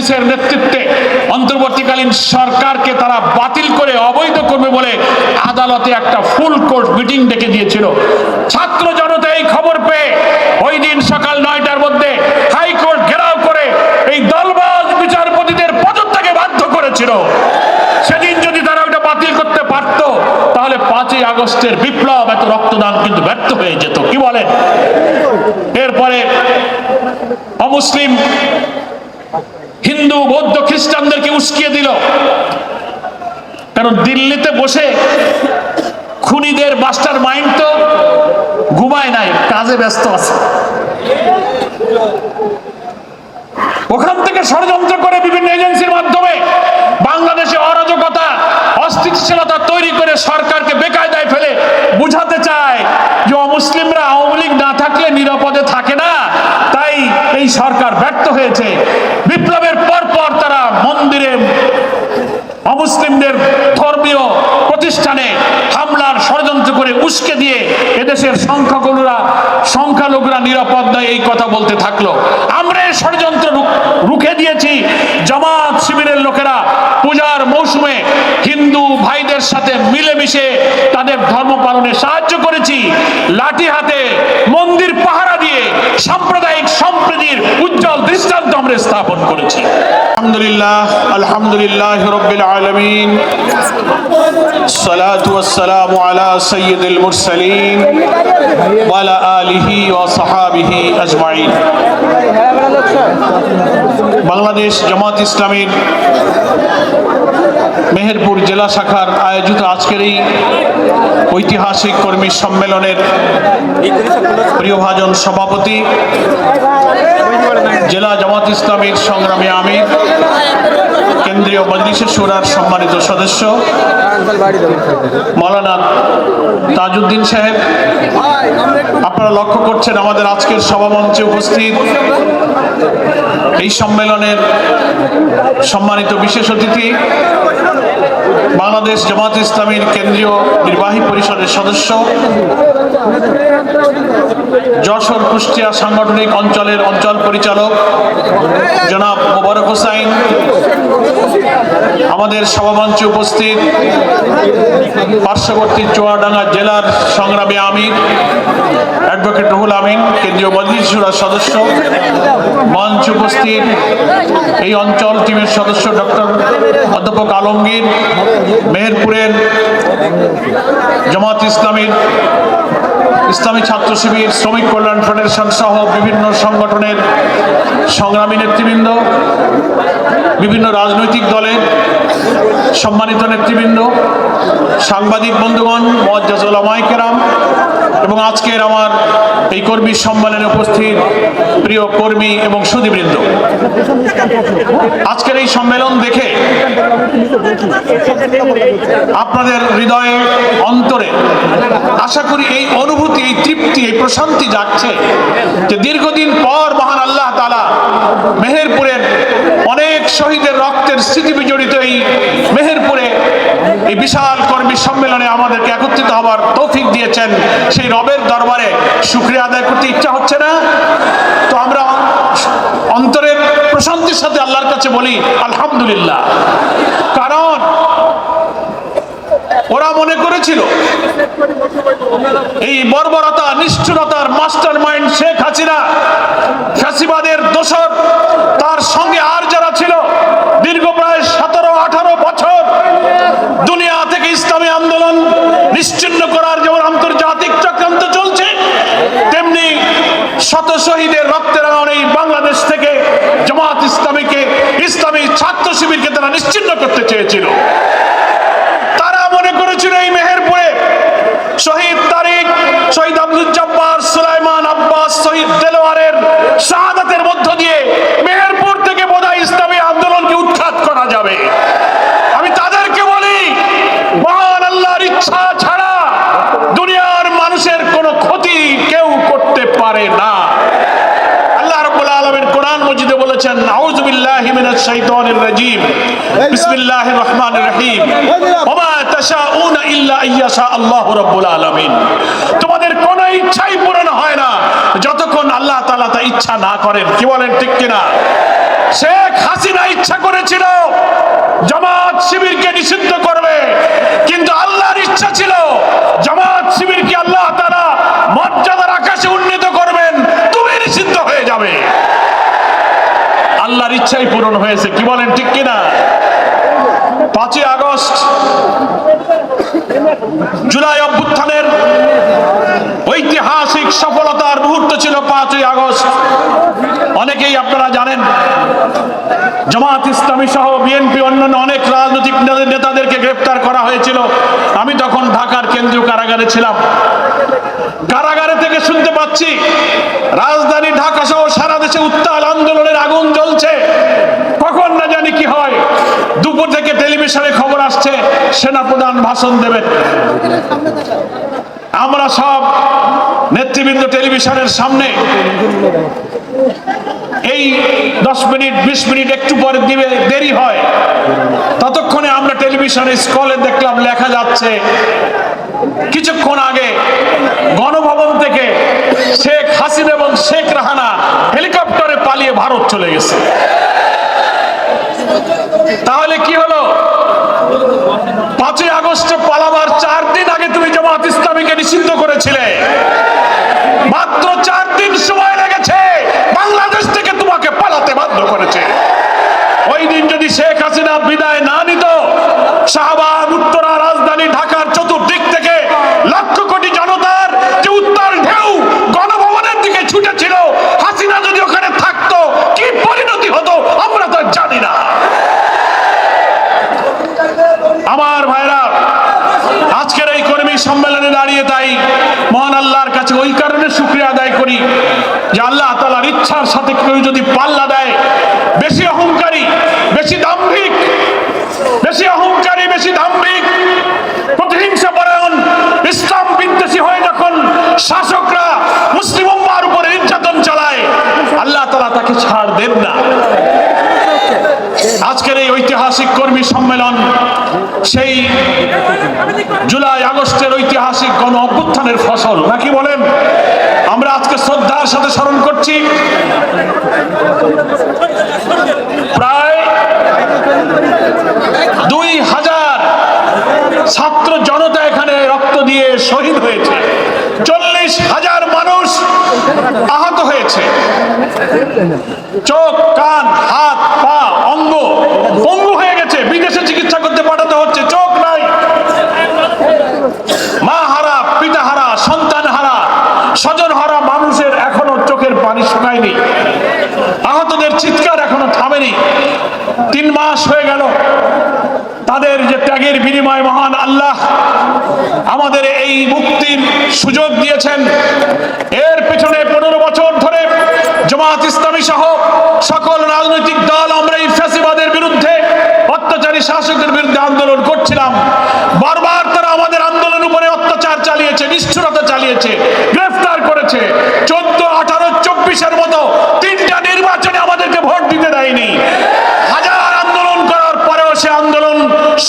ইউনূসের নেতৃত্বে অন্তর্বর্তীকালীন সরকারকে তারা বাতিল করে অবৈধ করবে বলে আদালতে একটা ফুল কোর্ট মিটিং ডেকে দিয়েছিল। ছাত্র জনতা এই খবর পেয়ে ওই দিন সকাল 9টার মধ্যে হাইকোর্ট ঘেরাও করে এই দলবাজ বিচারপতিদের পদত্যাগে বাধ্য করেছিল। সেদিন যদি তারা ওটা বাতিল করতে পারত তাহলে 5ই আগস্টের বিপ্লব, এত রক্তদান কিন্তু ব্যর্থ হয়ে যেত। কি বলেন? এরপরে অমুসলিম হিন্দু, বৌদ্ধ, খ্রিস্টানদেরকে উস্কিয়ে দিল। কারণ দিল্লিতে বসে খুনিদের মাস্টার মাইন্ড তো ঘুমায় নাই, কাজে ব্যস্ত আছে। ওখান থেকে ষড়যন্ত্র করে বিভিন্ন এজেন্সির মাধ্যমে বাংলাদেশে অরাজকতা, অস্থিতিশীলতা তৈরি করে সরকারকে বেকায়দায় ফেলে বুঝাতে চায় যে অমুসলিমরা আওয়ামী লীগ না থাকলে নিরাপদে থাকে না, তাই এই সরকার ব্যর্থ হয়েছে। বিপ্লবের পর তারা মন্দিরে, অমুসলিমদের ধর্মীয় প্রতিষ্ঠানে হামলার ষড়যন্ত্র করে উস্কে দিয়ে এদেশের সংখ্যালঘুরা নিরাপদ নয় এই কথা বলতে থাকলো। আমরা এই ষড়যন্ত্র রুখে দিয়েছি। জামাত শিবিরের লোকেরা পূজার মৌসুমে হিন্দু ভাইদের সাথে মিলেমিশে তাদের ধর্ম পালনে সাহায্য করেছি। লাঠি হাতে মন্দির পাহারা দিয়ে সাম্প্রদায়িক সম্প্রীতির উজ্জ্বল দৃষ্টান্ত আমরা স্থাপন করেছি। আলহামদুলিল্লাহ রাব্বিল আলামিন, সালাতু ওয়াসসালামু আলা সাইয়্যিদিল মুরসালিন ওয়া আলা আলিহি ওয়া সাহাবিহি আজমাইন। বাংলাদেশ জামাত ইসলামীর মেহেরপুর জেলা শাখার আয়োজিত আজকের এই ঐতিহাসিক কর্মী সম্মেলনের প্রিয়ভাজন সভাপতি, জেলা জামাত ইসলামীর সংগ্রামী আমির, কেন্দ্রীয় মজলিসে শুরার সম্মানিত সদস্য মাওলানা তাজউদ্দিন সাহেব, আপনারা লক্ষ্য করছেন আমাদের আজকের সভামঞ্চে উপস্থিত এই সম্মেলনের সম্মানিত বিশেষ অতিথি, বাংলাদেশ জামাত ইসলামীর কেন্দ্রীয় নির্বাহী পরিষদের সদস্য, যশোর কুষ্টিয়া সাংগঠনিক অঞ্চলের অঞ্চল পরিচালক জনাব মোবারক হোসাইন, আমাদের সভামঞ্চে উপস্থিত পার্শ্ববর্তী চুয়াডাঙ্গা জেলার সংগ্রামী আমির অ্যাডভোকেট রুহুল আমিন, কেন্দ্রীয় মজলিস শুরার সদস্য, মঞ্চে উপস্থিত এই অঞ্চল টিমের সদস্য ডক্টর অধ্যাপক আলমগীর, মেহেরপুরের জামাত ইসলামীর, ইসলামী ছাত্র শিবির, শ্রমিক কল্যাণ ফেডারেশন সহ বিভিন্ন সংগঠনের সংগ্রামী নেতৃবৃন্দ, বিভিন্ন রাজনৈতিক দলের সম্মানিত নেতৃবৃন্দ, সাংবাদিক বন্ধুগণ, মুআজ্জাজ উলামায়ে কেরাম এবং আজকের আমার এই কর্মী সম্মেলনে উপস্থিত প্রিয় কর্মী এবং সুধীবৃন্দ, আজকের এই সম্মেলন দেখে আপনাদের হৃদয়ে, অন্তরে আশা করি এই অনুভূতি, এই তৃপ্তি, এই প্রশান্তি জাগছে যে দীর্ঘদিন পর মহান আল্লাহ তাআলা মেহেরপুরের অনেক শহীদের রক্তের স্মৃতি বিজড়িত এই মেহেরপুরে এই বিশাল কর্মী সম্মেলনে আমাদেরকে একত্রিত হবার তৌফিক দিয়েছেন। সেই রবের দরবারে শুকরিয়া আদায় করতে ইচ্ছা হচ্ছে না? তো আমরা অন্তরের প্রশান্তির সাথে আল্লাহর কাছে বলি আলহামদুলিল্লাহ। কারণ ওরা মনে করেছিল এই বর্বরতা, নিষ্ঠুরতার মাস্টার মাইন্ড শেখ হাসিনা, ফ্যাসিবাদের দোসর, তার সঙ্গে আর যারা ছিল দীর্ঘ প্রায় 17-18 বছর দুনিয়া থেকে ইসলামী আন্দোলন নিশ্চিহ্ন করার যেমন আন্তর্জাতিক চক্রান্ত চলছে, তেমনি শত শহীদের রক্তে রাঙানো এই বাংলাদেশ থেকে জামাত ইসলামীকে, ইসলামী ছাত্র শিবিরকে তারা নিশ্চিহ্ন করতে চেয়েছিল। তারা মনে করেছিল এই মেহেরপুরে শহীদ তারিক, শহীদ আব্দুল জব্বার, সুলাইমান আব্বাস, শহীদ দেলোয়ারের শাহাদাতের মধ্য দিয়ে মেহেরপুর থেকে বোধহয় ইসলামী আন্দোলনকে উৎখাত করা যাবে। আমি তাদেরকে বলি, মহান আল্লাহর ইচ্ছা ছাড়া দুনিয়ার মানুষের কোনো ক্ষতি কেউ করতে পারে না। আল্লাহ রাব্বুল আলামিন কোরআন মাজিদে বলেছেন, আউযু বিল্লাহি মিনাশ শাইতানির রাজীম, বিসমিল্লাহির রহমানির রহিম, ওয়া তাশাউনা ইল্লা আইয়াশা আল্লাহু রাব্বুল আলামিন। তোমাদের কোনো ইচ্ছাই পূরণ হয় না যতক্ষণ আল্লাহ তাআলা তা ইচ্ছা না করেন। কি বলেন, ঠিক কিনা? শেখ হাসিনা ইচ্ছা করেছিল জামাত শিবিরকে নিষিদ্ধ করবে, কিন্তু আল্লাহর ইচ্ছা ছিল জামাত শিবিরকে আল্লাহ তাআলা মর্যাদার আকাশে উন্নীত করবেন, তুমি নিষিদ্ধ হয়ে যাবে। আল্লাহর ইচ্ছাই পূরণ হয়েছে, কি বলেন ঠিক কিনা? 5ই আগস্ট জুলাই অভ্যুত্থানের ঐতিহাসিক সফলতার মুহূর্ত ছিল 5ই আগস্ট। অনেকেই আপনারা জানেন জামাত ইসলামী সহ বিএনপি অন্যান্য অনেক রাজনৈতিক নেতাদেরকে গ্রেফতার করা হয়েছিল। আমি তখন ঢাকার কেন্দ্রীয় কারাগারে ছিলাম। কারাগারে থেকে শুনতে পাচ্ছি রাজধানী ঢাকা সহ সারা দেশে উত্তাল আন্দোলনের আগুন জ্বলছে। কখন না জানি কি হয়, দুপুর থেকে টেলিভিশনে খবর আসছে সেনাপ্রধান ভাষণ দেবেন। আমরা সব নেতৃবৃন্দ টেলিভিশনের সামনে এই 10 মিনিট 20 মিনিট একটু পরে দিবে, দেরি হয়, ততক্ষণে আমরা টেলিভিশনে স্ক্রলে দেখলাম লেখা যাচ্ছে কিছুক্ষণ আগে গণভবন থেকে শেখ হাসিনা এবং শেখ রাহানা হেলিকপ্টারে পালিয়ে ভারত চলে গেছে। তাহলে কি হলো? 5ই আগস্টে পালাবার 4 দিন আগে তুমি জামাত ইসলামীকে নিষিদ্ধ করেছিলে। মাত্র 4 দিন সময় লেগেছে, বাংলাদেশ থেকে তোমাকে পালাতে বাধ্য করেছে। ওই দিন যদি শেখ হাসিনা বিদায় না নিত, শাহবাগ, উত্তরা, রাজধানী ঢাকার চতুর্দিক থেকে লক্ষ কোটি জনতার যে উত্তাল ঢেউ গণভবনের দিকে ছুটেছিল, হাসিনা যদি ওখানে থাকতো কি পরিণতি হতো আমরা তো জানি না। আমার ভাইরা, আজকের এই কর্মী সম্মেলনে দাঁড়িয়ে তাই মহান আল্লাহর কাছে ওই কারণে শুকরিয়া আদায় করি যে আল্লাহ তাআলার ইচ্ছার সাথে কেউ যদি পাল্লা দেয়, বেশি অহংকারী, বেশি দাম্ভিক, প্রতিহিংসাপরায়ণ, ইসলাম বিদ্বেষী হয়ে যখন শাসকরা মুসলিম উম্মাহর উপরে নির্যাতন চালায়, আল্লাহ তাআলা তাকে ছাড় দেন না। আজকের এই ঐতিহাসিক কর্মী সম্মেলন সেই জুলাই আগস্টের ঐতিহাসিক গণ অভ্যুত্থানের ফসল, নাকি বলেন? আমরা আজকে শ্রদ্ধার সাথে স্মরণ করছি প্রায় 2000 ছাত্র জনতা এখানে রক্ত দিয়ে শহীদ হয়েছে, 40,000 মানুষ আহত হয়েছে, চোখ, কান, হাত, পা, অঙ্গ পঙ্গু হয়ে গেছে, বিদেশে চিকিৎসা করতে পাঠাতে হচ্ছে, চোখ নাই, মা হারা, পিতা হারা, সন্তান হারা, স্বজন হারা মানুষের এখনো চোখের পানি শুকায়নি, আহতদের চিৎকার এখনো থামেনি। 3 মাস হয়ে গেল, তাদের যে ত্যাগের বিনিময়ে মহান আল্লাহ আমাদের এই মুক্তির সুযোগ দিয়েছেন। এর পেছনে 15 বছর ধরে জামাত ইসলামী সহ সকল রাজনৈতিক দল আমরা এই ফ্যাসিবাদের বিরুদ্ধে, অত্যাচারী শাসকের বিরুদ্ধে আন্দোলন করছিলাম। বারবার তারা আমাদের আন্দোলন উপরে অত্যাচার চালিয়েছে, নিষ্ঠুরতা চালিয়েছে, গ্রেফতার করেছে। 14, 18, 24-এর মতো 3টা নির্বাচনে আমাদেরকে ভোট দিতে দেয়নি। হাজার আন্দোলন করার পরেও সে আন্দোলন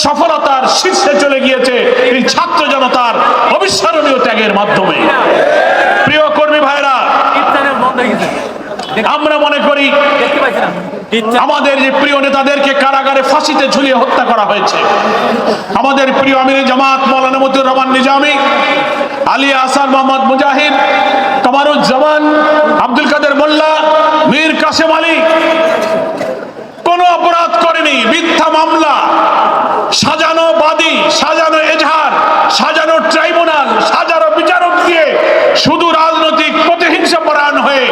সফলতার শীর্ষে চলে গিয়েছে এই ছাত্র জনতার অবিস্মরণীয় ত্যাগের মাধ্যমে। প্রিয় কর্মী ভাইরা, আমরা মনে করি আমাদের যে প্রিয় নেতাদেরকে কারাগারে ফাঁসিতে ঝুলিয়ে হত্যা করা হয়েছে। আমাদের প্রিয় আমির জামাত মাওলানা মতিউর রহমান নিজামী, আলী আহসান মোহাম্মদ মুজাহিদ, কামারুজ্জামান, আব্দুল কাদের মোল্লা, মীর কাসেম আলী কোন অপরাধ করেনি। মিথ্যা মামলা, সাজানো বাদী, সাজানো এজাহার, সাজানো ট্রাইব্যুনাল, সাজানো বিচারক দিয়ে শুধু রাজনৈতিক প্রতিহিংসা পরায়ণ হয়ে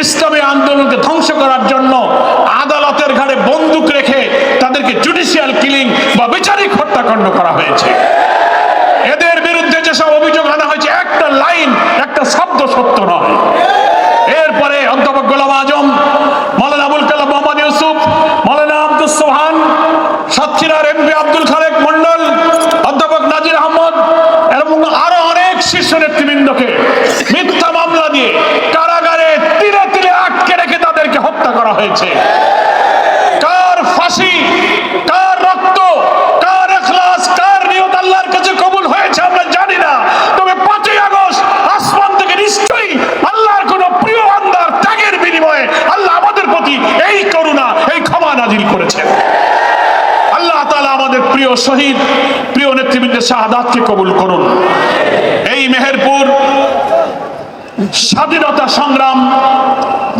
ইসলামী আন্দোলনকে ধ্বংস করার জন্য আদালতের ঘাড়ে বন্দুক রেখে তাদেরকে জুডিশিয়াল কিলিং বা বিচারিক হত্যাকাণ্ড করা হয়েছে। এদের বিরুদ্ধে যেসব অভিযোগ আনা হয়েছে, একটা লাইন, একটা শব্দ সত্য নয়। এরপরে অধ্যাপক গোলাম আজম, মাওলানা আবুল কালাম মোহাম্মদ ইউসুফ, মাওলানা আব্দুল সোবহান, সাতক্ষীরার এমপি আব্দুল খালেক মন্ডল, অধ্যাপক নাজির আহমদ এবং আরো অনেক শীর্ষ নেতৃবৃন্দকে মিথ্যা মামলা দিয়ে কারাগারে তিলে তিলে আটকে রেখে তাদেরকে হত্যা করা হয়েছে। কার ফাঁসি, কার রক্ত, কার ইখলাস, কার নিয়ত আল্লাহর কাছে কবুল হয়েছে আমরা জানি না। তবে 5ই আগস্ট আসমান থেকে নিশ্চয়ই আল্লাহর কোন প্রিয় বান্দার ত্যাগের বিনিময়ে আল্লাহ আমাদের প্রতি এই করুণা, প্রিয় শহীদ, প্রিয় নেতৃবৃন্দের শাহাদাতকে কবুল করুন। এই মেহেরপুর স্বাধীনতা সংগ্রাম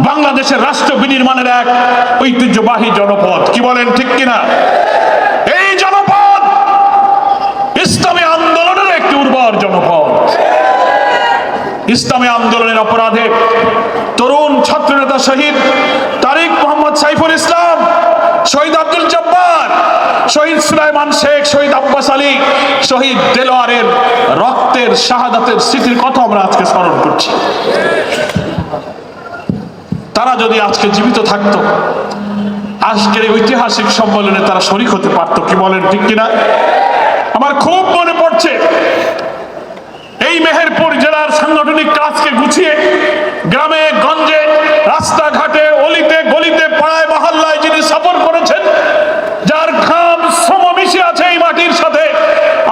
বাংলাদেশের রাষ্ট্র বিনির্মাণের এক ঐতিহ্যবাহী জনপদ। কি বলেন, ঠিক কিনা? এই জনপদ ইসলামী আন্দোলনের একটি উর্বর জনপদ। ইসলামী আন্দোলনের অপরাধে তরুণ ছাত্রনেতা শহীদ তারিক মোহাম্মদ সাইফুল ইসলাম, শহীদ আব্দুল জব্বার, শহীদ সুলাইমান শেখ, শহীদ আব্বাস আলী, শহীদ দেলোয়ারের রক্তের শাহাদাতের স্মৃতির কথা আমরা আজকে স্মরণ করছি। তারা যদি আজকে জীবিত থাকতো, আজকের এই ঐতিহাসিক সম্মেলনে তারা শরীক হতে পারত। কি বলেন, ঠিক কিনা? আমার খুব মনে পড়ছে এই মেহেরপুর জেলার সাংগঠনিক কাজকে গুছিয়ে গ্রামে গঞ্জে, রাস্তাঘাটে, অলিতে গলিতে, পাড়ায় মহল্লায় যিনি সফর করেছেন, যার ঘাম শ্রম মিশে আছে এই মাটির সাথে,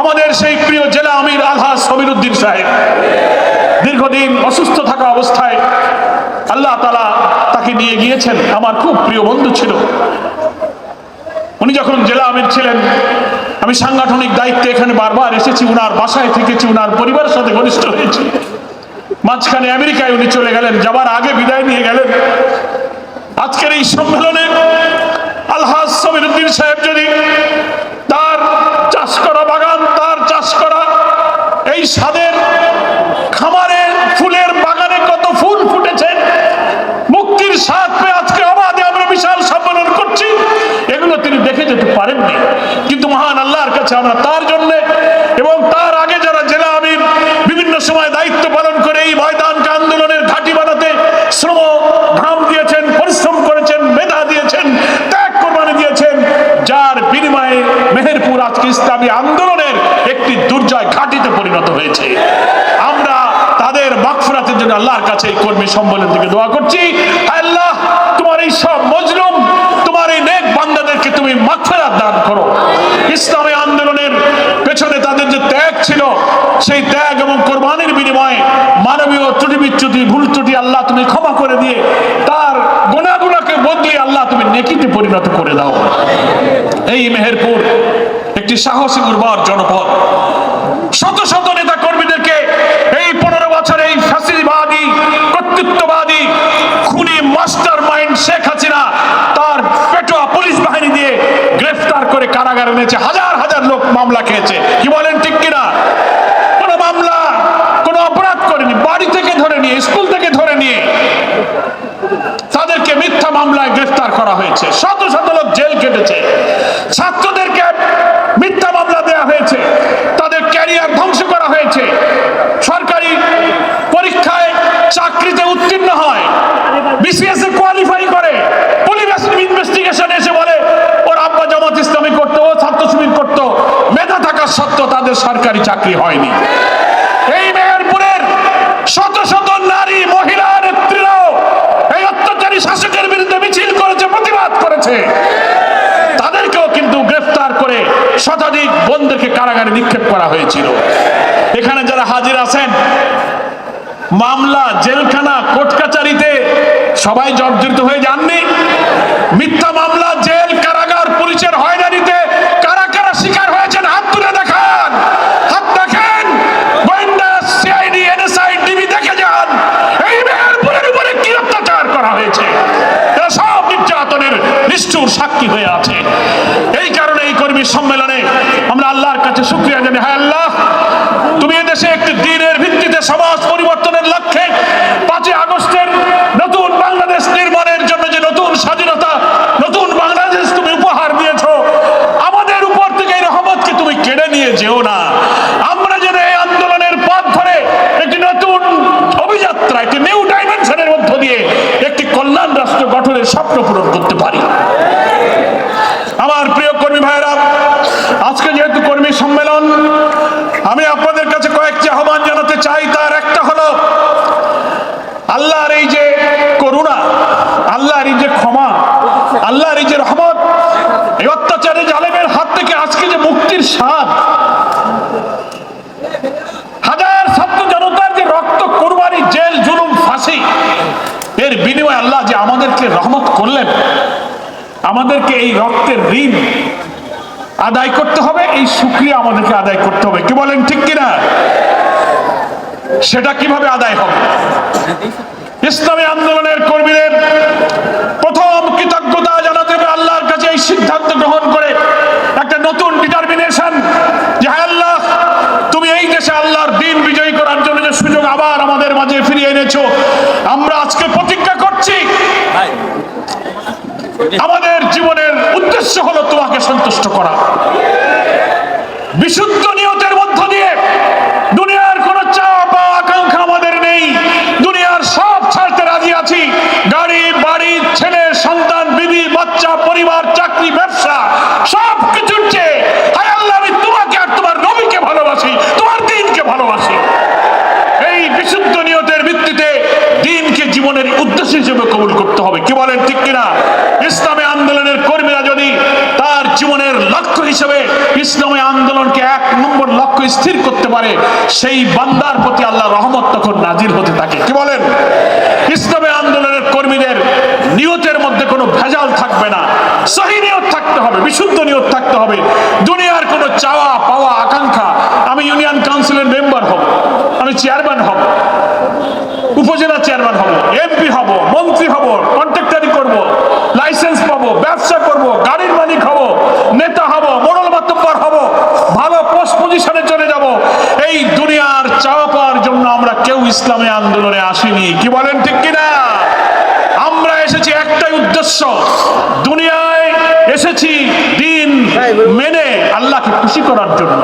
আমাদের সেই প্রিয় জেলা আমির আলহাজ সমীর উদ্দিন সাহেব। দীর্ঘদিন অসুস্থ থাকা অবস্থায় আল্লাহ তাআলা তাকে নিয়ে গিয়েছেন। আমার খুব প্রিয় বন্ধু ছিল। উনি যখন জেলা আমির ছিলেন, আমি সাংগঠনিক দায়িত্বে এখানে বারবার এসেছি, উনার বাসায় থেকেছি, উনার পরিবারের সাথে ঘনিষ্ঠ হয়েছি। মাঝখানে আমেরিকায় উনি চলে গেলেন, যাবার আগে বিদায় নিয়ে গেলেন। আজকের এই সম্মেলনে আলহাজ সমীর উদ্দিন সাহেব যদি তার চাষ করা বাগান, তার চাষ করা এই স্বাদের খামারে, ফুলের বাগানে কত ফুল ফুটেছে, মুক্তির স্বাদ পেয়ে আজকে অবাধে আমরা বিশাল সম্মেলন করছি, এগুলো তিনি দেখে যেতে পারেননি। কিন্তু মহান আল্লাহর কাছে আমরা তার জন্য এবং তার আগে যারা জেলা আমির বিভিন্ন সময় দায়িত্ব পালন করে এই ময়দানকে আন্দোলনের ঘাঁটি বানাতে শ্রম ঘাম দিয়েছেন, পরিশ্রম করেছেন, মেধা দিয়েছেন, ত্যাগ কোরবানি দিয়েছেন, যার বিনিময়ে মেহেরপুর আজকে ইসলামী আন্দোলনের একটি দুর্জয় ঘাঁটিতে পরিণত হয়েছে। আমরা তাদের মাগফিরাতের জন্য আল্লাহর কাছে এই কর্মী সম্মেলন থেকে দোয়া করছি। আল্লাহ, তোমার এই সব মজলুম, তোমার এই নেক বান্দাদেরকে তুমি মাগফিরাত দান করো। ইসলামী আন্দোলনের পেছনে তাদের যে ত্যাগ ছিল, সেই ত্যাগ এবং কোরবানির বিনিময়ে মানবীয় ত্রুটি বিচ্যুতি, ভুল ত্রুটি আল্লাহ তুমি ক্ষমা করে দিয়ে তার গুনাহগুলোকে বদলে আল্লাহ তুমি নেকিতে পরিণত করে দাও। এই মেহেরপুর একটি সাহসী উর্বর জনপদ। শত শত নেতা কর্মীদেরকে এই 15 বছরে এই ফ্যাসিবাদী, কর্তৃত্ববাদী, খুনি মাস্টার মাইন্ড শেখ হাসিনা তার পেটোয়া পুলিশ বাহিনী দিয়ে গ্রেফতার করে কারাগারে এনেছে। হাজার হাজার লোক মামলা খেয়েছে। কি বলেন, ঠিক কিনা? কোন মামলা, কোন অপরাধ করেনি, বাড়ি থেকে ধরে নিয়ে, স্কুল থেকে ধরে নিয়ে তাদেরকে মিথ্যা মামলায় গ্রেফতার করা হয়েছে। শত শত লোক জেল কেটেছে। ছাত্রদেরকে মিথ্যা মামলা দেওয়া হয়েছে, তাদের ক্যারিয়ার ধ্বংস করা হয়েছে। সরকারি পরীক্ষায় চাকরিতে উত্তীর্ণ হয়, বিসিএস এ কোয়ালিফাই করে, পুলিশ ইনভেস্টিগেশন এসে বলে ওর আব্বা জামাত ইসলামী করতো, ও ছাত্র শিবির করতো, মেধা থাকা সত্ত্বেও তাদের সরকারি চাকরি হয়নি। এই মেহেরপুরের শত শত নারী, মহিলা নেত্রীরাও এই অত্যাচারী শাসকের বিরুদ্ধে মিছিল করেছে, প্রতিবাদ করেছে। তাদেরকেও কিন্তু গ্রেফতার করে শতাধিক বন্দীকে কারাগারে নিক্ষেপ করা হয়েছিল। এখানে যারা হাজির আছেন, মামলা, জেলখানা, কোর্ট কাচারিতে সবাই জর্জরিত হয়ে যাননি? মিথ্যা মামলা, জেল, কারাগার, পুলিশের হয়রানিতে কারা কারা শিকার হয়েছেন হাত তুলে দেখান। হাত দেখেন, গোয়েন্দা, সিআইডি, এনএসআই, ডিবি দেখে যান এই মেহেরপুরের উপরে কি অত্যাচার করা হয়েছে। এরা সব নির্যাতনের নিষ্ঠুর সাক্ষী হয়ে আছে। এই কারণে এই কর্মী সম্মেলনে আমরা আল্লাহর কাছে শুকরিয়া জানাই। হ্যাঁ আল্লাহ, তুমি এদেশে একটি দ্বীনের ভিত্তিতে সমাজ পরিবর্তনের লক্ষ্যে 5 আগস্টের নতুন বাংলাদেশ নির্মাণের জন্য যে নতুন স্বাধীনতা, নতুন বাংলাদেশ তুমি উপহার দিয়েছ, আমাদের উপর থেকে এই রহমতকে তুমি কেড়ে নিয়ে যেও না। আমরা যেন এই আন্দোলনের পথ ধরে একটি নতুন অভিযাত্রা, একটি নিউ ডাইমেনশনের মধ্য দিয়ে একটি কল্যাণ রাষ্ট্র গঠনের স্বপ্ন পূরণ করতে পারি। আমার প্রিয় কর্মী ভাইয়েরা, আজকে যেহেতু কর্মী সম্মেলন, আমি আপনাদের কাছে কয়েকটি আহ্বান জানাতে চাই। তার একটা হলো আল্লাহর এই যে করুণা, আল্লাহর এই যে ক্ষমা, আল্লাহর এই যে রহমত, এই অত্যাচারী জালেমের হাত থেকে আজকে যে মুক্তির স্বাদ, হাজার ছাত্র জনতার যে রক্ত, কুরবানি, জেল, জুলুম, ফাঁসি, এর বিনিময়ে আল্লাহ যে আমাদেরকে রহমত করলেন, আমাদেরকে এই রক্তের ঋণ আদায় করতে হবে, এই শুকরিয়া আমাদেরকে আদায় করতে হবে। কি বলেন ঠিক কিনা? সেটা কিভাবে আদায় হবে? ইসলামী আন্দোলনের কর্মীদের প্রথম কৃতজ্ঞতা জানাতে হবে আল্লাহর কাছে, এই সিদ্ধান্ত গ্রহণ করে একটা নতুন ডিটারমিনেশন যে হায় আল্লাহ, তুমি এই দেশে আল্লাহর দিন বিজয়ী করার জন্য যে সুযোগ আবার আমাদের মাঝে ফিরিয়ে এনেছো, আমরা আজকে প্রতিজ্ঞা করছি আমাদের জীবনের উদ্দেশ্য হলো তোমাকে সন্তুষ্ট করা। বিশুদ্ধ নিয়তের মধ্য দিয়ে, দুনিয়ার কোন চাওয়া বা আকাঙ্ক্ষা আমাদের নেই, দুনিয়ার সব ছাড়তে রাজি আছি। গাড়ি বাড়ি, ছেলে সন্তান, বিবি বাচ্চা, পরিবার, চাকরি, ব্যবসা, সব কিছুর চেয়ে হায় আল্লাহ, আমি তোমাকে আর তোমার নবীকে ভালোবাসি, তোমার দ্বীনকে ভালোবাসি। এই বিশুদ্ধ নিয়তের ভিত্তিতে দ্বীনকে জীবনের উদ্দেশ্য হিসেবে কবুল করতে হবে। কি বলেন ঠিক কিনা? ইসলামী আন্দোলনের কর্মীরা যদি তার জীবনের লক্ষ্য হিসেবে ইসলামী আন্দোলনকে 1 নম্বর লক্ষ্য স্থির করতে পারে, সেই বান্দার প্রতি আল্লাহর রহমত তখন নাজির হতে থাকে। কি বলেন? ইসলামী আন্দোলনের কর্মীদের নিয়তের মধ্যে কোনো ভেজাল থাকবে না, সহি নিয়ত থাকতে হবে, বিশুদ্ধ নিয়ত থাকতে হবে। দুনিয়ার কোনো চাওয়া পাওয়া আকাঙ্ক্ষা, আমি ইউনিয়ন কাউন্সিলের মেম্বার হব, আমি চেয়ারম্যান হব, উপজেলা চেয়ারম্যান হব, এমপি হব, মন্ত্রী হব, কন্ট্রাক্টারি করব, লাইসেন্স পাবো, ব্যবসা করব, গাড়ির মালিক হব, নেতা হব, মোড়ল মাতব্বর হব, ভালো পোস্ট পজিশনে চলে যাব, এই দুনিয়ার চাওয়া পাওয়ার জন্য আমরা কেউ ইসলামী আন্দোলনে আসিনি। কি বলেন ঠিক কিনা? আমরা এসেছি একটাই উদ্দেশ্য, দুনিয়ায় এসেছি দিন মেনে আল্লাহকে খুশি করার জন্য।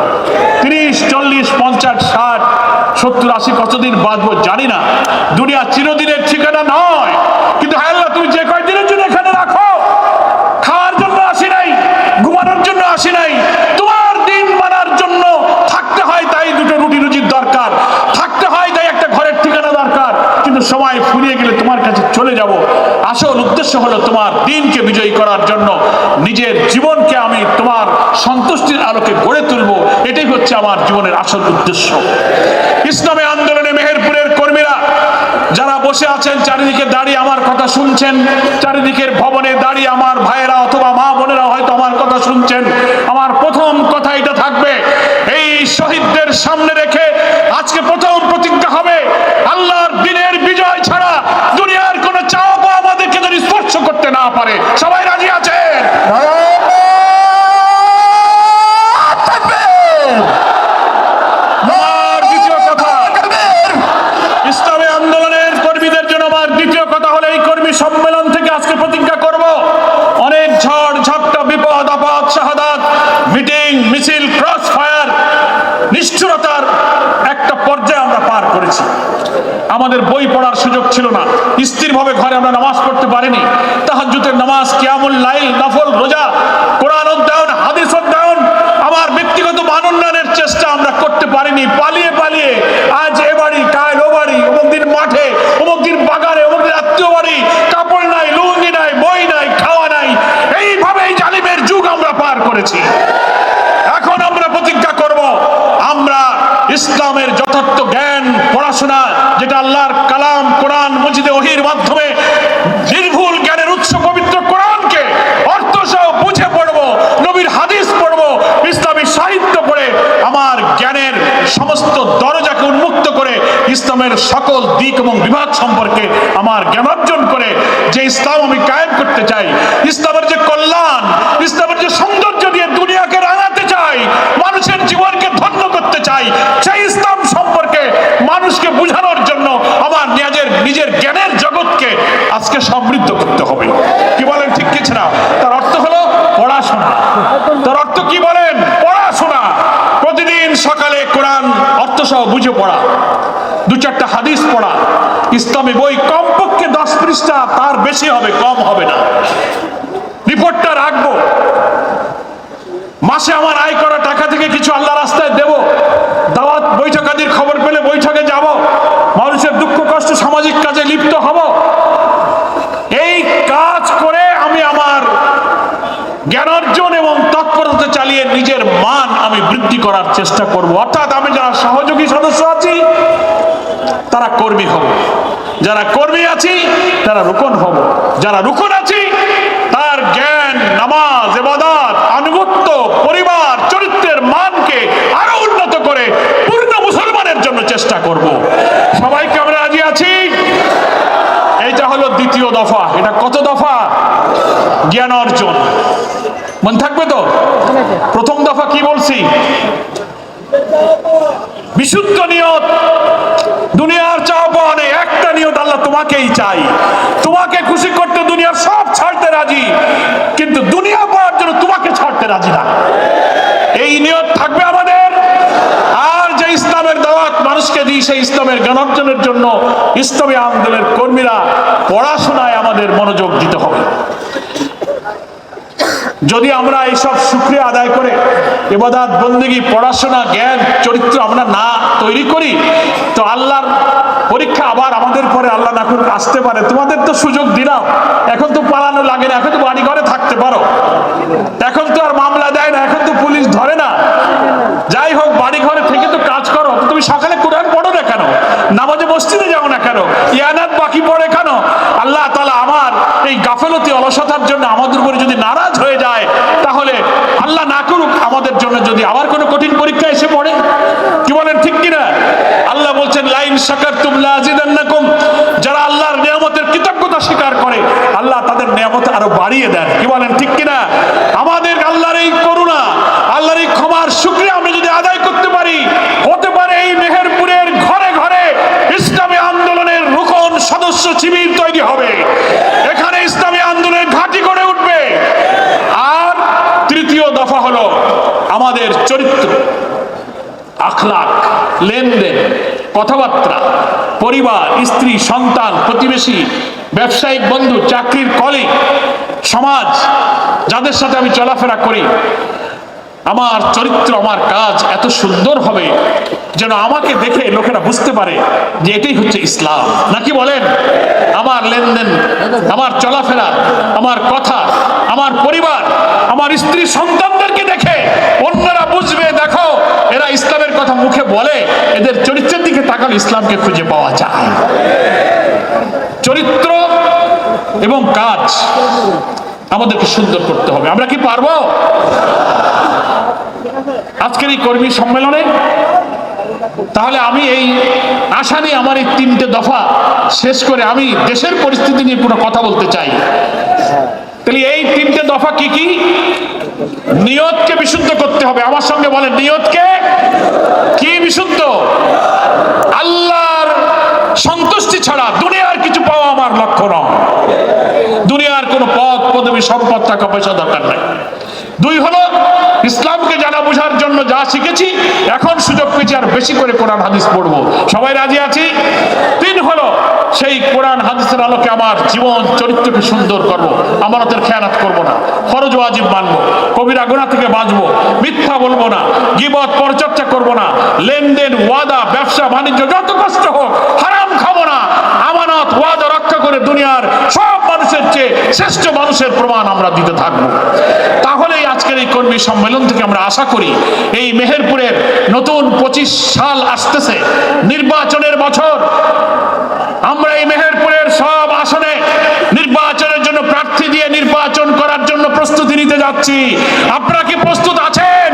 30, 40, 50, 60, 70, 80 কতদিন বাঁচবো জানি না, দুনিয়া চিরদিনের ঠিকানা নয়। কিন্তু হায় আল্লাহ, তুমি যে কয়দিনের জন্য এখানে রাখো, খাওয়ার জন্য আসি নাই, ঘুমানোর জন্য আসি নাই, তোমার দিন মানার জন্য থাকতে হয়, তাই দুটো রুটি রুজির দরকার, থাকতে হয় তাই একটা ঘরের ঠিকানা দরকার, কিন্তু সময় ফুরিয়ে গেলে তোমার কাছে চলে যাব। আসল উদ্দেশ্য হলো তোমার দিনকে বিজয়ী করার জন্য নিজের জীবনকে আমি তোমার সন্তুষ্টির আলোকে গড়ে তুলবো, এটাই হচ্ছে আমার জীবনের আসল উদ্দেশ্য। ইসলামী আন্দোলনে মেহেরপুরের কর্মীরা যারা বসে আছেন, চারিদিকে দাঁড়িয়ে আমার কথা শুনছেন, চারিদিকের ভবনে দাঁড়িয়ে আমার ভাইয়েরা অথবা মা বোনেরা হয়তো আমার কথা শুনছেন, আমার প্রথম কথা এটা থাকবে, এই শহীদদের সামনে রেখে আজকে প্রথম প্রতিজ্ঞা হবে, আল্লাহর দ্বীনের বিজয় ছাড়া দুনিয়ার কোনো চাওয়া পাওয়া আমাদেরকে যদি স্পর্শ করতে না পারে। সবাই রাজি আছেন? দ্বিতীয় কথা, ইসলামী আন্দোলনের কর্মীদের জন্য আমার দ্বিতীয় কথা হলো, এই কর্মী সম্মেলন থেকে আজকে প্রতিজ্ঞা করব, অনেক ঝড় ঝাপটা, বিপদ আপদ, শাহাদাত, মিটিং মিছিল, ক্রস ফায়ার, নিষ্ঠুরতার একটা পর্যায়ে আমরা পার করেছি। আমাদের বই পড়ার সুযোগ ছিল না, স্থিরভাবে ঘরে আমরা নামাজ পড়তে পারিনি, তাহাজ্জুদের নামাজ, কিয়ামুল লাইল, নফল রোজা, কোরআন অধ্যয়ন, হাদিস অধ্যয়ন, আমার ব্যক্তিগত মান উন্নয়নের চেষ্টা আমরা করতে পারিনি। পালিয়ে পালিয়ে আজ এ বাড়ি, কাল ও বাড়ি, অমুক দিন মাঠে, অমুক দিন বাগানে, অমুক দিন আত্মীয় বাড়ি, কাপড় নাই, লুঙ্গি নাই, বই নাই, খাওয়া নাই, এইভাবে এই জালিমের যুগ আমরা পার করেছি। এখন আমরা প্রতিজ্ঞা করব, আমরা ইসলামের যথার্থ জ্ঞান পড়াশোনা, যেটা আল্লাহর কালাম কোরআন মজিদে ওহীর মাধ্যমে নির্ভুল জ্ঞানের উৎস পবিত্র কোরআনকে অর্থসহ বুঝে পড়ব, নবীর হাদিস পড়ব, ইসলামী সাহিত্য পড়ে আমার জ্ঞানের সমস্ত দরজাকে উন্মুক্ত করে ইসলামের সকল দিক এবং বিভাগ সম্পর্কে আমার জ্ঞান অর্জন করে যে ইসলাম আমি কায়েম করতে চাই, ইসলামের যে কল্যাণ, ইসলামের যে সৌন্দর্য দিয়ে দুনিয়াকে রাঙাতে চাই, মানুষের জীবনকে ধন্য করতে চাই, সেই ইসলাম সম্পর্কে মানুষকে বোঝানোর জন্য আমার নিজের জ্ঞানের জগৎকে আজকে সমৃদ্ধ করতে হবে। কি বলেন ঠিক কি না? তার অর্থ হলো পড়াশোনা। তার অর্থ কি বলেন? পড়াশোনা। প্রতিদিন সকালে কোরআন অর্থসহ বুঝে পড়া, 2-4টা হাদিস পড়া, ইসলামী বই কমপক্ষে 10 পৃষ্ঠা, তার বেশি হবে, কম হবে না। রিপোর্টটা রাখবো, মাসে আমার আয় করা টাকা থেকে কিছু আল্লাহ রাস্তায় দেব, দাওয়াত বৈঠকাদির খবর পেলে বৈঠকে যাব, মানুষের দুঃখ কষ্ট সামাজিক কাজে লিপ্ত হব। এই কাজ করে আমি আমার জ্ঞান অর্জন এবং তৎপরতা চালিয়ে নিজের মান আমি বৃদ্ধি করার চেষ্টা করব। অর্থাৎ আমি যারা সহযোগী সদস্য আছি তারা কর্মী হব, যারা কর্মী আছি তারা রুকন হব, যারা রুকন আছি তার জ্ঞান, নামাজ, ইবাদত, আনুগত্য, পরিবার, চরিত্রের মানকে আরো উন্নত করে পূর্ণ মুসলমানের জন্য চেষ্টা করব। সবাইকে আমরা রাজি আছি? এইটা হলো দ্বিতীয় দফা। এটা কত দফা? জ্ঞান অর্জন। মনে থাকবে তো? প্রথম দফা কি বলছি? বিশুদ্ধ নিয়ত। দুনিয়ার চাওয়া পাওয়া নেই, একটা নিয়ত, আল্লাহ তোমাকেই চাই, তোমাকে খুশি করতে দুনিয়ার সব ছাড়তে রাজি, কিন্তু দুনিয়া পাওয়ার জন্য তোমাকে ছাড়তে রাজি না। এই নিয়ত থাকবে আমাদের। আর যে ইসলামের দাওয়াত মানুষকে দিই, সেই ইসলামের জ্ঞান অর্জনের জন্য ইসলামী আন্দোলনের কর্মীরা পড়াশোনায় আমাদের মনোযোগ দিতে হবে। যদি আমরা এইসব শুকরিয়া আদায় করে ইবাদত, বন্দেগী, পড়াশোনা, জ্ঞান, চরিত্র আমরা না তৈরি করি, তো আল্লাহর পরীক্ষা আবার আমাদের পরে আল্লাহ না করুক আসতে পারে। তোমাদের তো সুযোগ দিলাম, এখন তো পালানো লাগে না, এখন তো বাড়ি ঘরে থাকতে পারো, এখন তো আর মামলা দেয় না, এখন তো পুলিশ ধরে না। যাই হোক, বাড়ি ঘরে থেকে তো কাজ করো। তুমি সকালে কোরআন পড়ো না কেন? নামাজে মসজিদে যাও না কেন? ইয়ানাত বাকি পড়ে কেন? আল্লাহ তাআলা আমার এই গাফেলতি, অলসতার জন্য আমাদের উপরে যদি নারাজ হয়ে যায়, তাহলে আল্লাহ না করুক আমাদের জন্য যদি আবার কোনো কঠিন পরীক্ষা এসে পড়ে। কি বলেন, ঠিক কিনা? আল্লাহ বলছেন, লাইন শাকারতুম লাযিদান্নাকুম। যারা আল্লাহর নিয়ামতের কৃতজ্ঞতা স্বীকার করে, আল্লাহ তাদের নিয়ামত আরো বাড়িয়ে দেন। কি বলেন, ঠিক কিনা? আমাদের আল্লাহর এই করুণা, আল্লাহর এই ক্ষমার শুকরিয়া আমরা যদি আদায় করতে পারি, হতে পারে এই মেহেরপুরের ঘরে ঘরে ইসলামী আন্দোলনের রুকন সদস্য শিবির তৈরি হবে, এখানে ইসলামী আন্দোলনের ঘাঁটি গড়ে উঠবে। আর তৃতীয় দফা হলো আমাদের চরিত্র, আখলাক, লেনদেন, কথাবার্তা, পরিবার, স্ত্রী, সন্তান, প্রতিবেশী, ব্যবসায়িক বন্ধু, চাকরির কলিগ, সমাজ, যাদের সাথে আমি চলাফেরা করি, আমার চরিত্র, আমার কাজ এত সুন্দর হবে যেন আমাকে দেখে লোকেরা বুঝতে পারে যে এটাই হচ্ছে ইসলাম। নাকি বলেন? আমার লেনদেন, আমার চলাফেরা, আমার কথা, আমার পরিবার, আমার স্ত্রী, সন্তানদেরকে দেখে অন্যরা বুঝবে, দেখো এরা ইসলামের কথা মুখে বলে, এদের চরিত্রের দিকে তাকালে ইসলামকে খুঁজে পাওয়া যায়। চরিত্র এবং কাজ আমাদেরকে সুন্দর করতে হবে। আমরা কি পারবো? আজকের এই কর্মী সম্মেলনে তাহলে আমি এই আশা নিয়ে আমার এই তিনটে দফা শেষ করে আমি দেশের পরিস্থিতি নিয়ে পুরো কথা বলতে চাই। তাহলে এই তিনটে দফা কি কি? নিয়তকে বিশুদ্ধ করতে হবে। আমার সঙ্গে বলেন, নিয়তকে কি বিশুদ্ধ? আল্লাহর সন্তুষ্টি ছাড়া দুনিয়ার কিছু পাওয়া আমার লক্ষ্য নয়। দুনিয়ার কোনো পদ, পদবী, সম্পদ, টাকা পয়সা দরকার নাই। দুই হলো ইসলামকে জানা বোঝার জন্য যা শিখেছি, এখন সুযোগ পেয়েছি আর বেশি করে কোরআন হাদিস পড়বো। সবাই রাজি আছি? তিন হলো সেই কোরআন হাদিসের আলোকে আমার জীবন চরিত্রকে সুন্দর করব, আমানতের খেয়ানত করব না, ফরজ ওয়াজিব মানবো, কবিরা গুনাহ থেকে বাঁচবো, মিথ্যা বলবো না, গীবত পরচর্চা করব না, লেনদেন, ওয়াদা, ব্যবসা বাণিজ্য যত কষ্ট হোক হারাম খাবো না, আমানত ওয়াদা রক্ষা করে দুনিয়ার সব মানুষের চেয়ে শ্রেষ্ঠ মানুষের প্রমাণ আমরা দিতে থাকবো। তাহলেই আজকের এই কর্মী সম্মেলন থেকে আমরা আশা করি এই মেহেরপুরের নতুন 25 সাল আসতেছে, নির্বাচনের বছর। আমরা এই মেহেরপুরের সব আসনে নির্বাচনের জন্য প্রার্থী দিয়ে নির্বাচন করার জন্য প্রস্তুতি নিতে যাচ্ছি। আপনারা কি প্রস্তুত আছেন?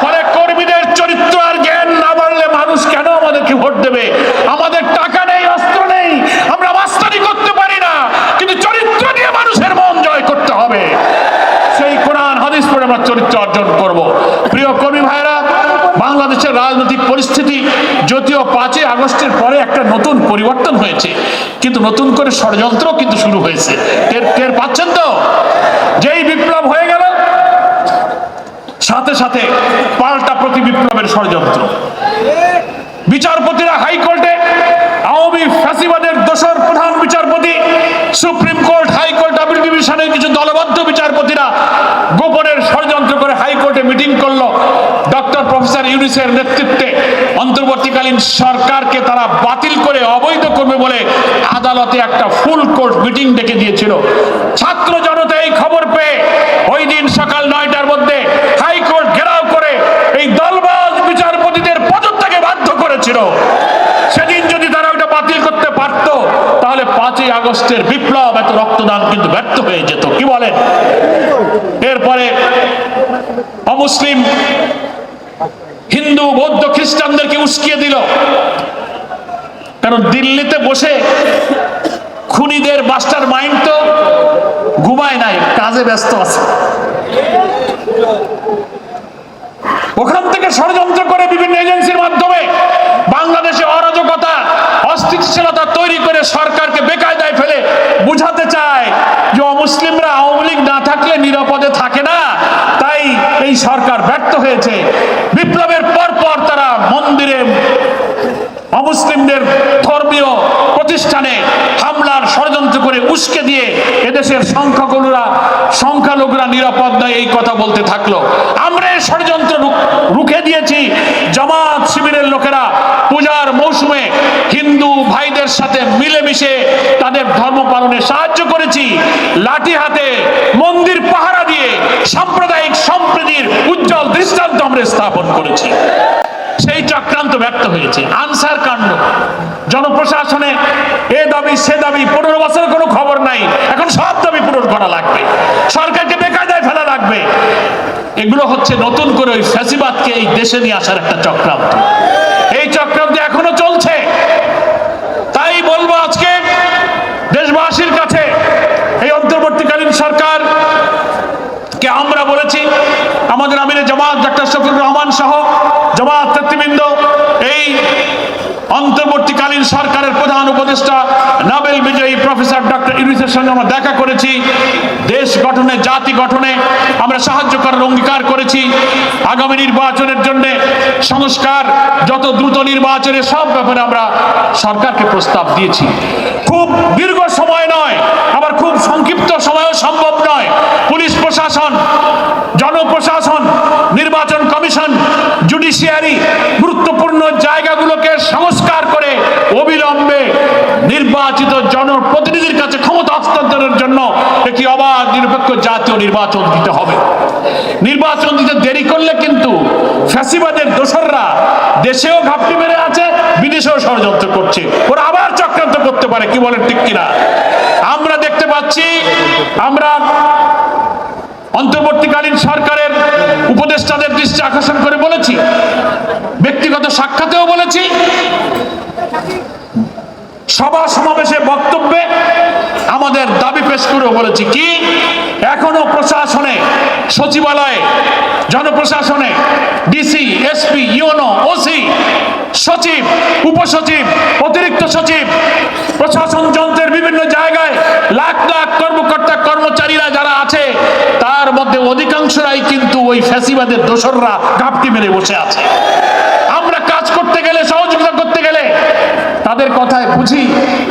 ফলে কর্মীদের চরিত্র আর জ্ঞান না বাড়লে মানুষ কেন আমাদেরকে ভোট দেবে? আমাদের টাকা নেই, অস্ত্র নেই, আমরা মাস্তানি করতে পারি না, কিন্তু চরিত্র দিয়ে মানুষের মন জয় করতে হবে। সেই কোরআন হাদিস পড়ে আমরা চরিত্র অর্জন করব। প্রিয় কর্মী ভাইরা, বাংলাদেশের রাজনৈতিক পরিস্থিতি যদিও 5 আগস্টের পরে একটা নতুন পরিবর্তন হয়েছে, কিন্তু নতুন করে ষড়যন্ত্র কিন্তু শুরু হয়েছে। টের পাচ্ছেন তো? যেই বিপ্লব হয়ে গেল, সাথে সাথে পাল্টা প্রতি বিপ্লবের ষড়যন্ত্র। বিচারপতিরা হাইকোর্টে আওয়ামী ফ্যাসিবাদের দোসর প্রধান বিচারপতি, সুপ্রিম কোর্ট, হাইকোর্ট, আপিল ডিভিশনের কিছু দলবদ্ধ বিচারপতিরা গোপনের ষড়যন্ত্র করে হাইকোর্টে মিটিং করলো। ডক্টর প্রফেসর ইউনূসের নেতৃত্বে অন্তর্বর্তীকালীন সরকারকে তারা বাতিল করে অবৈধ করবে বলে আদালতে একটা ফুল কোর্ট মিটিং ডেকে দিয়েছিল। ছাত্র জনতা এই খবর পেয়ে ওই দিন সকাল 9টার মধ্যে হাইকোর্ট ঘেরাও করে এই দলবাজ বিচারপতিদের পদত্যাগে বাধ্য করেছিল। সেদিন যদি তারা ওইটা বাতিল করতে পারত, তাহলে 5 আগস্টের বিপ্লব, এত রক্তদান কিন্তু ব্যর্থ হয়ে যেত। কি বলেন? এরপরে অমুসলিম হিন্দু বৌদ্ধ খ্রিস্টানদেরকে উস্কিয়ে দিল। কারণ দিল্লিতে বসে খুনিদের মাস্টার মাইন্ড তো ঘুমায় নাই, কাজে ব্যস্ত আছে। ওখান থেকে ষড়যন্ত্র করে বিভিন্ন এজেন্সির মাধ্যমে বাংলাদেশে অরাজকতা অস্থিতিশীলতা তৈরি করে সরকারকে বেকায়দায় ফেলে বুঝাতে চায় যে অমুসলিমরা আওয়ামী লীগ না থাকলে নিরাপদে থাকে না, তাই এই সরকার ব্যর্থ হয়েছে। বিপ্লবের পর তারা মন্দিরে অমুসলিমদের ধর্মীয় প্রতিষ্ঠানে হামলার ষড়যন্ত্র করে উস্কে দিয়ে এদেশের সংখ্যালঘুরা নিরাপদ নয় এই কথা বলতে থাকলো। আমরা এই ষড়যন্ত্র রুখে দিয়েছি। জামাত শিবিরের লোকেরা পূজার মৌসুমে হিন্দু ভাইদের সাথে মিলেমিশে তাদের ধর্ম পালনে সাহায্য করেছি। লাঠি হাতে মন্দির পাহারা দিয়ে সাম্প্রদায়িক সম্প্রীতির উজ্জ্বল দৃষ্টান্ত আমরা স্থাপন করেছি। সেই চক্রান্ত ব্যর্থ হয়েছে। আনসার কাণ্ড, জনপ্রশাসনে এ দাবি সে দাবি, 15 বছরের কোনো খবর নাই, এখন সব দাবি পূরণ করা লাগবে, সরকারকে বেকায়দায় ফেলা লাগবে। এগুলো হচ্ছে নতুন করে ওই ফ্যাসিবাদকে এই দেশে নিয়ে আসার একটা চক্রান্ত। এই চক্রান্ত এখনো চলছে। তাই বলবো আজকে দেশবাসীর কাছে, এই অন্তর্বর্তীকালীন সরকার কে আমরা বলেছি, আমাদের আমিরে জামাত ডক্টর শফিকুর রহমান সহ জামাত নেতৃবৃন্দ এই অন্তর্বর্তীকালীন সরকারের প্রধান উপদেষ্টা নোবেল বিজয়ী প্রফেসর ডক্টর ইউনূসের সঙ্গে আমরা দেখা করেছি। দেশ গঠনে, জাতি গঠনে আমরা সাহায্য করার অঙ্গীকার করেছি। আগামী নির্বাচনের জন্য সংস্কার, যত দ্রুত নির্বাচনের সব ব্যাপারে আমরা সরকারকে প্রস্তাব দিয়েছি। খুব দীর্ঘ সময় নয়, আবার খুব সংক্ষিপ্ত সময়ও সম্ভব নয়। পুলিশ প্রশাসন, জনপ্রশাসন, নির্বাচন কমিশন, জুডিশিয়ারি গুরুত্বপূর্ণ জায়গাগুলোকে সংস্কার করে অবিলম্বে নির্বাচিত জনপ্রতিনিধির কাছে ক্ষমতা হস্তান্তরের জন্য একটি অবাধ নিরপেক্ষ জাতীয় নির্বাচন দিতে হবে। নির্বাচন দিতে দেরি করলে কিন্তু ফ্যাসিবাদের দোসররা দেশেও ঘাপটি মেরে আছে, বিদেশেও ষড়যন্ত্র করছে, ওরা আবার চক্রান্ত করতে পারে। কি বলেন ঠিক কিনা? আমরা দেখতে পাচ্ছি, আমরা অন্তর্বর্তীকালীন সরকারের উপদেষ্টাদের দৃষ্টি আকর্ষণ করে বলেছি, ব্যক্তিগত সাক্ষাতেও বলেছি, সভা সমাবেশে বক্তব্যে আমাদের দাবি পেশ করেও বলেছি। কি এখনো প্রশাসনে, সচিবালয়ে, জনপ্রশাসনে ডিসি, এসপি, ইউনো, ওসি, সচিব, উপসচিব, অতিরিক্ত সচিব, প্রশাসন যন্ত্রের বিভিন্ন জায়গায় লাখ লাখ কর্মকর্তা কর্মচারীরা যারা আছে, তার মধ্যে অধিকাংশরাই কিন্তু ওই ফ্যাসিবাদের দোসররা ঘাপটি মেরে বসে আছে। আমরা কাজ করতে গেলে, সহযোগিতা করতে গেলে তাদের কথায় বুঝি,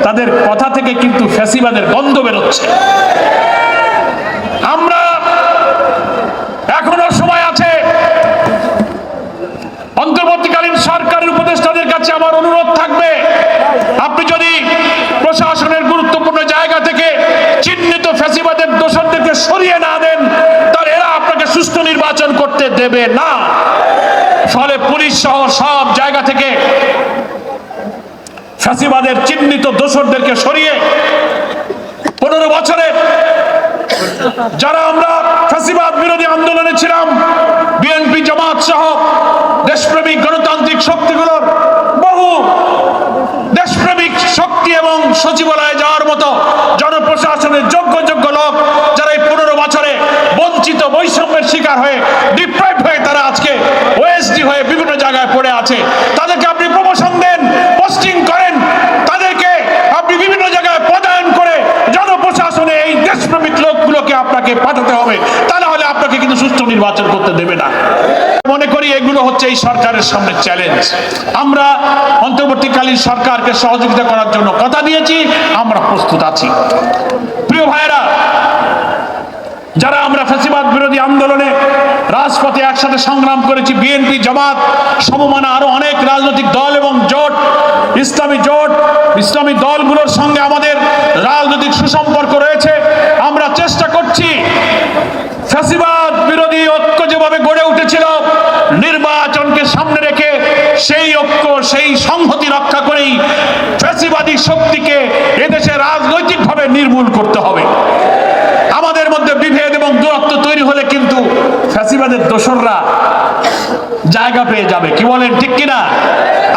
তাদের কথা থেকে কিন্তু ফ্যাসিবাদের গন্ধ বেরোচ্ছে। আমরা এখনো সময় আছে। অন্তর্বর্তীকালীন সরকারের উপদেষ্টাদের কাছে আমার অনুরোধ থাকবে, আপনি যদি প্রশাসনের গুরুত্বপূর্ণ জায়গা থেকে চিহ্নিত ফ্যাসিবাদের দোষরদেরকে সরিয়ে না দেন, তাহলে এরা আপনাকে সুষ্ঠু নির্বাচন করতে দেবে না। ফলে পুলিশ সহ সব জায়গা থেকে ফ্যাসিবাদের চিহ্নিত দোসরদেরকে সরিয়ে 15 বছরে যারা আমরা ফ্যাসিবাদ বিরোধী আন্দোলনে ছিলাম, বিএনপি, জামাত সহ দেশপ্রেমিক গণতান্ত্রিক শক্তিগুলোর বহু দেশপ্রেমিক শক্তি এবং সচিবালয়ে যাওয়ার মতো জনপ্রশাসনের যোগ্য লোক যারা এই 15 বছরে বঞ্চিত, বৈষম্যের শিকার হয়ে, ডিপ্রাইভ হয়ে তারা আজকে ওএসডি হয়ে বিভিন্ন জায়গায় পড়ে আছে, তাদেরকে আপনি প্রমোশন দেন, পোস্টিং করেন, তাদেরকে আপনি বিভিন্ন জায়গায় পদায়ন করে জনপ্রশাসনে এই দেশপ্রেমিক লোকগুলোকে আপনাকে পাঠাতে হবে, তা না হলে আপনাকে কিন্তু সুষ্ঠু নির্বাচন করতে দেবে না। মনে করি এগুলো হচ্ছে এই সরকারের সামনে চ্যালেঞ্জ। আমরা অন্তর্বর্তীকালীন সরকারকে সহযোগিতা করার জন্য কথা দিয়েছি, আমরা প্রস্তুত আছি। প্রিয় ভাইয়েরা, যারা আমরা ফ্যাসিবাদ বিরোধী আন্দোলনে রাজপথে একসাথে সংগ্রাম করেছি, বিএনপি, জামাত সমমানা আরো অনেক রাজনৈতিক দল এবং জোট, ইসলামী দলগুলোর সঙ্গে আমাদের রাজনৈতিক সুসম্পর্ক রয়েছে। আমরা চেষ্টা করছি ফ্যাসিবাদ বিরোধী ঐক্য যেভাবে গড়ে উঠেছিল, নির্বাচনকে সামনে রেখে সেই ঐক্য, সেই সংহতি রক্ষা করেই ফ্যাসিবাদী শক্তিকে এদেশে রাজনৈতিকভাবে নির্মূল করতে হবে। আমাদের মধ্যে বিভেদ এবং দূরত্ব তৈরি হলে কিন্তু ফ্যাসিবাদ ফ্যাসিবাদের দোসররা জায়গা পেয়ে যাবে। কি বলেন, ঠিক কিনা?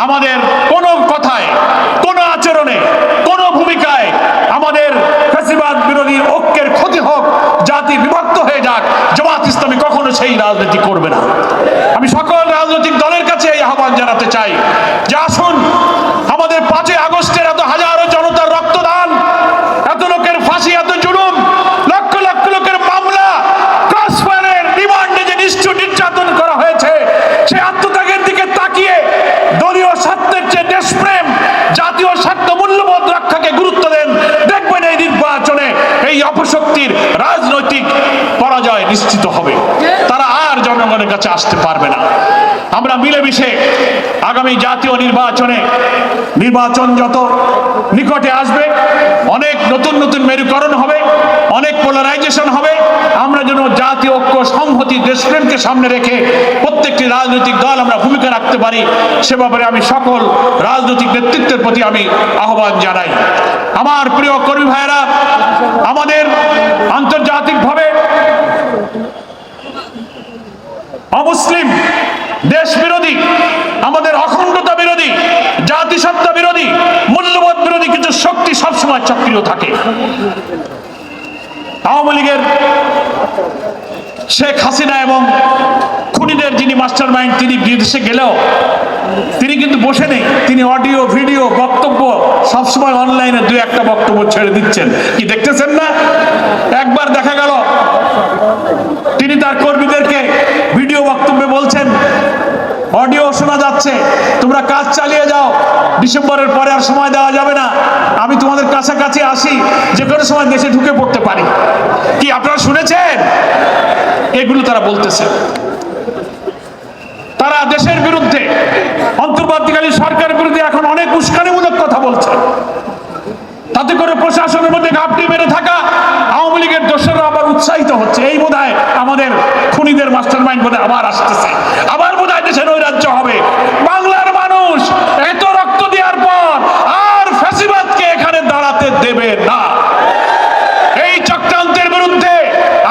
আমাদের কোনো কথায়, কোনো আচরণে, কোনো ভূমিকায় আমাদের ফ্যাসিবাদ বিরোধী ঐক্যের ক্ষতি হোক, জাতি বিভক্ত হয়ে যাক, জামাত ইসলামী কখনো সেই রাজনীতি করবে না। আমি সকল রাজনৈতিক দলের কাছে এই আহ্বান জানাতে চাই যে আসুন, আমাদের 5ই আগস্টের এত হাজারো জনতার রক্তদান, এত লোকের ফাঁসি, এত জুলুম, লক্ষ লক্ষ লোকের মামলা, ক্রসফায়ারের রিমান্ডে যে নিষ্ঠুর নির্যাতন করা হয়েছে, সেই আত্মত্যাগের দিকে তাকিয়ে দলীয় স্বার্থের চেয়ে দেশপ্রেম, জাতীয় স্বার্থ, মূল্যবোধ রক্ষাকে গুরুত্ব দেন। দেখবেন এই নির্বাচনে এই অপশক্তির রাজনৈতিক পরাজয় নিশ্চিত হবে, তারা আর জনগণের কাছে আসতে পারবে না। আমরা মিলেমিশে আগামী জাতীয় নির্বাচন যত নিকটে আসবে, অনেক নতুন নতুন মেরুকরণ হবে, অনেক পোলারাইজেশন হবে। আমরা যেন জাতীয় ঐক্য, সংহতি, দেশপ্রেমকে সামনে রেখে প্রত্যেকটি রাজনৈতিক দল আমরা ভূমিকা রাখতে পারি, সে ব্যাপারে আমি সকল রাজনৈতিক নেতৃত্বের প্রতি আমি আহ্বান জানাই। আমার প্রিয় কর্মী ভাইয়েরা, আমাদের আন্তর্জাতিকভাবে অমুসলিম, দেশ বিরোধী, আমাদের অখণ্ডতা বিরোধী, জাতিসত্তা বিরোধী, মূল্যবোধ বিরোধী কিছু শক্তি সবসময় সক্রিয় থাকে। আওয়ামী লীগের শেখ হাসিনা এবং খুনিদের যিনি মাস্টার মাইন্ড, তিনি বিদেশে গেলেও তিনি কিন্তু বসে নেই। তিনি অডিও, ভিডিও, বক্তব্য সবসময় অনলাইনে 2-1টা বক্তব্য ছেড়ে দিচ্ছেন। কি দেখতেছেন না? একবার দেখা গেল তিনি তার কর্মীদেরকে ভিডিও বক্তব্যে বলছেন, অডিও শোনা যাচ্ছে, তোমরা কাজ চালিয়ে যাও, ডিসেম্বরের পরে আর সময় দেওয়া যাবে না, আমি তোমাদের কাছাকাছি আসি, যে কোনো সময় দেশে ঢুকে পড়তে পারি। কি আপনারা শুনেছেন? এগুলো তারা বলতেছে। তারা দেশের বিরুদ্ধে, অন্তর্বর্তীকালীন সরকারের বিরুদ্ধে এখন অনেক উস্কানিমূলক কথা বলছে। তাতে করে প্রশাসনের মধ্যে ঘাপটি মেরে থাকা আওয়ামী লীগের দোষরা আবার উৎসাহিত হচ্ছে। এই বোধহয় আমাদের খুনিদের মাস্টার মাইন্ড বোধহয় আবার আসতেছে, আবার বোধহয় দেশে নৈরাজ্য হবে। বাংলার মানুষ এত রক্ত দেওয়ার পর আর ফ্যাসিবাদকে এখানে দাঁড়াতে দেবে না। এই চক্রান্তের বিরুদ্ধে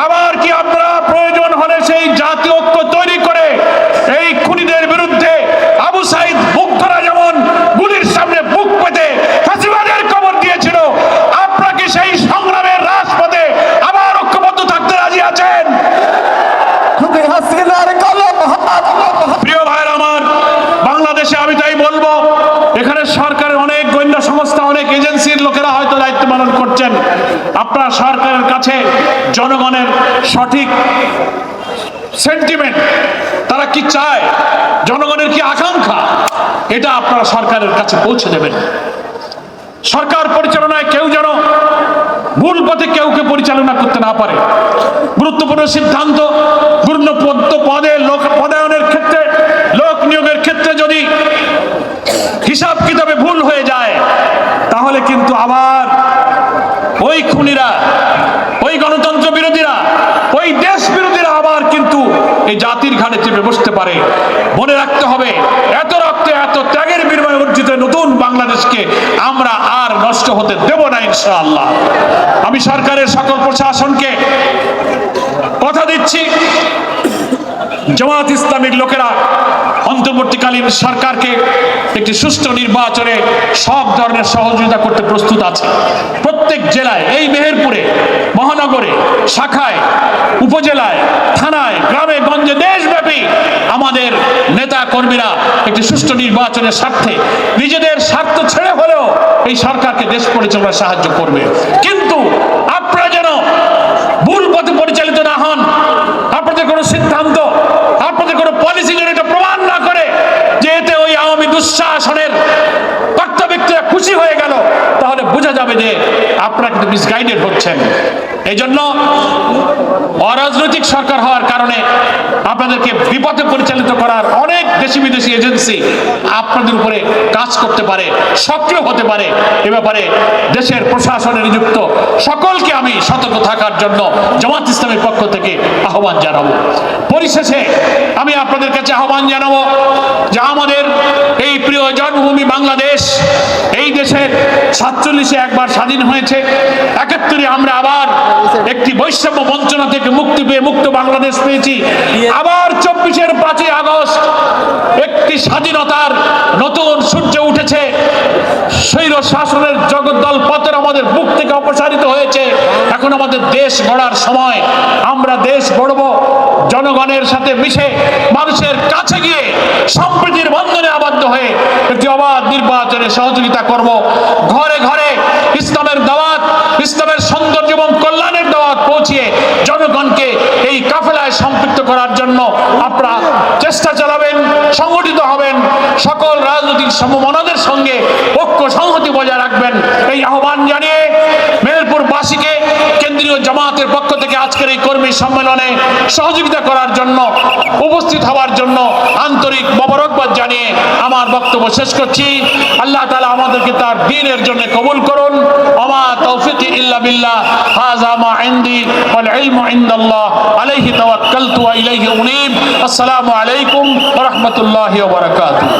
আবার কি আমরা প্রয়োজন হলে সেই জাতীয় ঐক্য তৈরি করে এই খুনিদের বিরুদ্ধে আবু সাইদ মুগ্ধরা যেমন গুলির সামনে বুক পেতে ফ্যাসিবাদের কবর দিয়েছিল, আপনারা কি সেই সংগ্রামের রাজপথে আবার ঐক্যবদ্ধ থাকতে রাজি আছেন? প্রিয় ভাইয়ের আমার, বাংলাদেশে আমি তাই বলবো, এখানে সরকারের অনেক গোয়েন্দা সংস্থা, অনেক এজেন্সির লোকেরা হয়তো দায়িত্ব পালন করছেন। আপনারা সরকারের কাছে জনগণের সঠিক সেন্টিমেন্ট, তারা কি চায়, জনগণের কি আকাঙ্ক্ষা, এটা আপনারা সরকারের কাছে পৌঁছে দেবেন। সরকার পরিচালনায় কেউ যেন ভুল পথে কেউকে পরিচালনা করতে না পারে। গুরুত্বপূর্ণ সিদ্ধান্ত, গুরুত্বপূর্ণ পদে লোক পদায়নের ক্ষেত্রে, লোক নিয়োগের ক্ষেত্রে যদি হিসাব কিতাবে ভুল হয়ে যায়, তাহলে কিন্তু আবার ওই খুনিরা, ওই গণতন্ত্র বিরোধীরা, ওই দেশ বিরোধীরা আবার কিন্তু এই জাতির ঘাড়ে চেপে বসতে পারে। মনে রাখতে হবে, এত রক্ত, এত ত্যাগের বিনিময়ে অর্জিত নতুন বাংলাদেশকে আমরা আর নষ্ট হতে দেব না ইনশাআল্লাহ। আমি সরকারের সকল প্রশাসনকে কথা দিচ্ছি, জামাত ইসলামীর লোকেরা অন্তর্বর্তীকালীন সরকারকে একটি সুষ্ঠু নির্বাচনে সব ধরনের সহযোগিতা করতে প্রস্তুত আছে। প্রত্যেক জেলায়, এই মেহেরপুরে, মহানগরে, শাখায়, উপজেলায়, থানায়, গ্রামে গঞ্জে, দেশব্যাপী আমাদের নেতা কর্মীরা একটি সুষ্ঠু নির্বাচনের স্বার্থে নিজেদের স্বার্থ ছেড়ে হলেও এই সরকারকে দেশ পরিচালনায় সাহায্য করবে। কিন্তু আপনারা যেন ভুল পথে পরিচালিত না হন। আপনাদের কোনো সিদ্ধান্ত, আপনাদের কোনো পলিসি যেন এটা প্রমাণ না করে যে এতে ওই আওয়ামী দুঃশাসনের কর্তা ব্যক্তিরা খুশি হয়ে গেল, তাহলে বোঝা যাবে যে আপনারা কিন্তু মিসগাইডেড হচ্ছেন। এই জন্য অরাজনৈতিক সরকার হওয়ার কারণে আপনাদেরকে বিপথে পরিচালিত করার অনেক দেশি বিদেশি এজেন্সি আপনাদের উপরে কাজ করতে পারে, সক্রিয় হতে পারে। এ ব্যাপারে দেশের প্রশাসনে নিযুক্ত সকলকে আমি সতর্ক থাকার জন্য জামাত ইসলামের পক্ষ থেকে আহ্বান জানাবো। পরিশেষে আমি আপনাদের কাছে আহ্বান জানাবো যে আমাদের এই প্রিয় জন্মভূমি বাংলাদেশ, এই দেশে দেশের 47-এ একবার স্বাধীন হয়েছে, 71-এ আমরা আবার একটি বৈষম্য বঞ্চনা থেকে মুক্তি পেয়ে মুক্ত বাংলাদেশ পেয়েছি। আবার 24-এর 5ই আগস্ট একটি স্বাধীনতার নতুন সূর্য উঠেছে। স্বৈর শাসনের জগদ্দল পতন আমাদের বুক থেকে অপসারিত হয়েছে। এখন আমাদের দেশ গড়ার সময়। আমরা দেশ গড়ব জনগণের সাথে মিশে, মানুষের কাছে গিয়ে সম্প্রীতির বন্ধনে আবদ্ধ হয়ে একটি অবাধ নির্বাচনে সহযোগিতা করব। ঘরে ঘরে ইসলামের দাওয়াত, ইসলামের সৌন্দর্য এবং কল্যাণের দাওয়াত পৌঁছিয়ে জনগণকে এই কাফেলায় সম্পৃক্ত করার জন্য আপনারা চেষ্টা চালাবেন, সংগঠিত হবেন, সকল রাজনৈতিক সমমনাদের সঙ্গে ঐক্য সংহতি বজায় রাখবেন। এই আহ্বান জানিয়ে মেহেরপুরবাসীকে কেন্দ্রীয় জামাতের পক্ষ থেকে আজকের এই কর্মী সম্মেলনে সহযোগিতা করার জন্য, উপস্থিত হওয়ার জন্য আন্তরিক মোবারকবাদ জানিয়ে আমার বক্তব্য শেষ করছি। আল্লাহ তাআলা আমাদেরকে তার দ্বীনের জন্য কবুল করুন। ওমা তৌফিকি ইল্লা বিল্লাহ, হাযা মা ইনদি ওয়াল ইলমু ইনদাল্লাহ, আলাইহি তাওয়াক্কালতু ওয়া ইলাইহি উনীব। আসসালামু আলাইকুম ওয়া রাহমাতুল্লাহি ওয়া বারাকাতুহু।